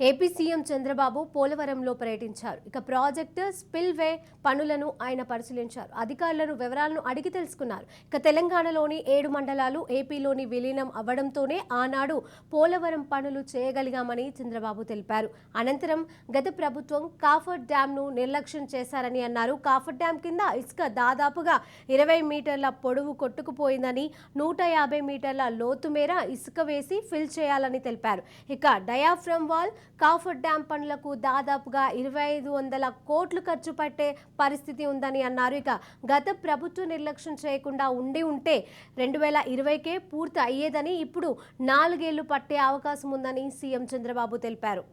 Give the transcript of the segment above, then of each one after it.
AP CM Chandrababu పోలవరంలో పర్యటించారు. ఇక ప్రాజెక్టు స్పిల్వే పనులను ఆయన పరిశీలించారు. అధికారులను వివరాలను అడిగి తెలుసుకున్నారు. ఇక తెలంగాణలోని 7 మండలాలు ఏపీలోని విలీనం అవ్వడంతోనే ఆనాడు పోలవరం పనులు చేయగలిగామని చంద్రబాబు తెలిపారు. అనంతరం గత ప్రభుత్వం కాఫర్ డ్యాంను నిర్లక్ష్యం చేశారని అన్నారు. కాఫర్ డ్యాం కింద ఇసుక దాదాపుగా 20 మీటర్ల పొడవు కొట్టుకుపోయిందని, 150 మీటర్ల లోతు మేర ఇసుక వేసి ఫిల్ చేయాలని తెలిపారు. ఇక డయాఫ్రమ్ వాల్, కాఫర్ డ్యాం పనులకు దాదాపుగా 2500 కోట్లు ఖర్చు పట్టే పరిస్థితి ఉందని అన్నారు. ఇక గత ప్రభుత్వ నిర్లక్ష్యం చేయకుండా ఉంటే 2020కే పూర్తి అయ్యేదని, ఇప్పుడు 4 ఏళ్లు పట్టే అవకాశం ఉందని సీఎం చంద్రబాబు తెలిపారు.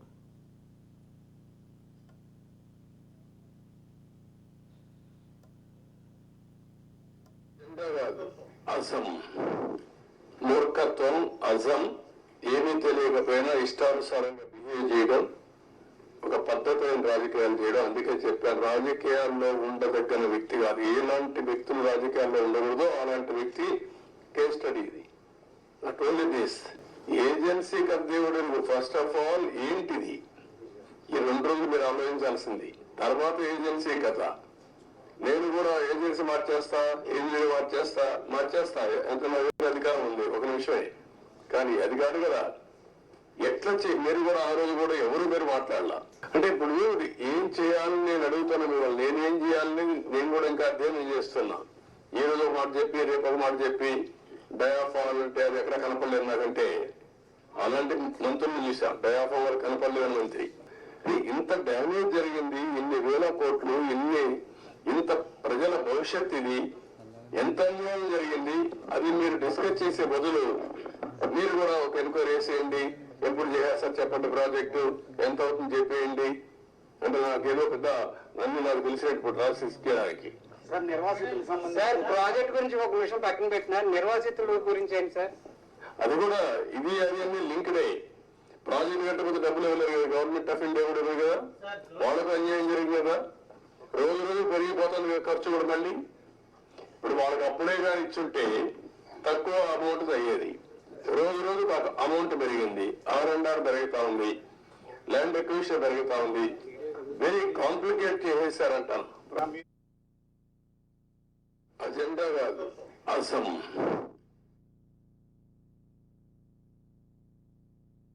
మూర్ఖత్వం, అజం, ఏమీ తెలియకపోయినా ఇష్టానుసారంగా బిహేవ్ చేయడం, ఒక పద్ధతైన రాజకీయాలు చేయడం. అందుకే చెప్పాను, రాజకీయాల్లో ఉండదగ్గన వ్యక్తి కాదు. ఎలాంటి వ్యక్తులు రాజకీయాల్లో ఉండకూడదో అలాంటి వ్యక్తి కేస్ స్టడీ ఇది. నాట్ ఓన్లీ దిస్, ఏజెన్సీ కద్దేవుడు ఫస్ట్ ఆఫ్ ఆల్ ఏంటిది, ఈ 2 రోజులు మీరు ఆలోచించాల్సింది. తర్వాత ఏజెన్సీ కథ. నేను కూడా ఏజెన్సీ మార్చేస్తా ఎంత అధికారం ఉంది, ఒక నిమిషమే. కానీ అది కాదు కదా, ఎట్లా మీరు కూడా ఆ రోజు కూడా ఎవరు మీరు మాట్లాడాల అంటే, ఇప్పుడు ఏం చేయాలని నేను అడుగుతున్నా మిమ్మల్ని. నేనేం చేయాలని నేను కూడా ఇంకా అధ్యయనం చేస్తున్నా. ఈ రోజు ఒక మాట చెప్పి రేపు ఒక మాట చెప్పి డయాఫాల్ అంటే అది ఎక్కడ కనపడలేదు నాకంటే. అలాంటి మంత్రులు చూసాం, డయాఫాల్ కనపడలేని మంత్రి. ఇంత డ్యామేజ్ జరిగింది, ఇన్ని వేల కోట్లు, ఇంత ప్రజల భవిష్యత్, ఇది ఎంత అన్యాయం జరిగింది. అది మీరు డిస్కస్ చేసే బదులు మీరు కూడా ఒక ఎంక్వైరీ వేసేయండి. ఎప్పుడు చేయాలి చెప్పండి, ప్రాజెక్టు ఎంత అవుతుంది చెప్పేయండి అంటే నాకేదో పెద్ద నాకు తెలిసినప్పుడు రాసిడానికి. సార్ ప్రాజెక్ట్ గురించి ఒక విషయం పక్కన పెట్టినారు, నిర్వాసితుల గురించి ఏంటి సార్? అది కూడా ఇది అది అన్ని లింక్డ్ అయ్యి, ప్రాజెక్ట్ కట్టకపోతే డబ్బులు ఇవ్వలేరు కదా, గవర్నమెంట్ ఆఫ్ ఇండియా కూడా ఇవ్వదు కదా, వాళ్ళకు అన్యాయం జరిగింది కదా. రోజు రోజు పెరిగిపోతుంది కదా ఖర్చు కూడా. మళ్ళీ ఇప్పుడు వాళ్ళకి అప్పుడే కానీ ఇచ్చుంటే తక్కువ అమౌంట్ అయ్యేది. రోజు రోజు అమౌంట్ పెరిగింది, R&R పెరుగుతా ఉంది, ల్యాండ్ ఎక్విజిషన్ పెరుగుతా ఉంది. Very complicate చేసేసారంటాను. అజెండా కాదు, అసం.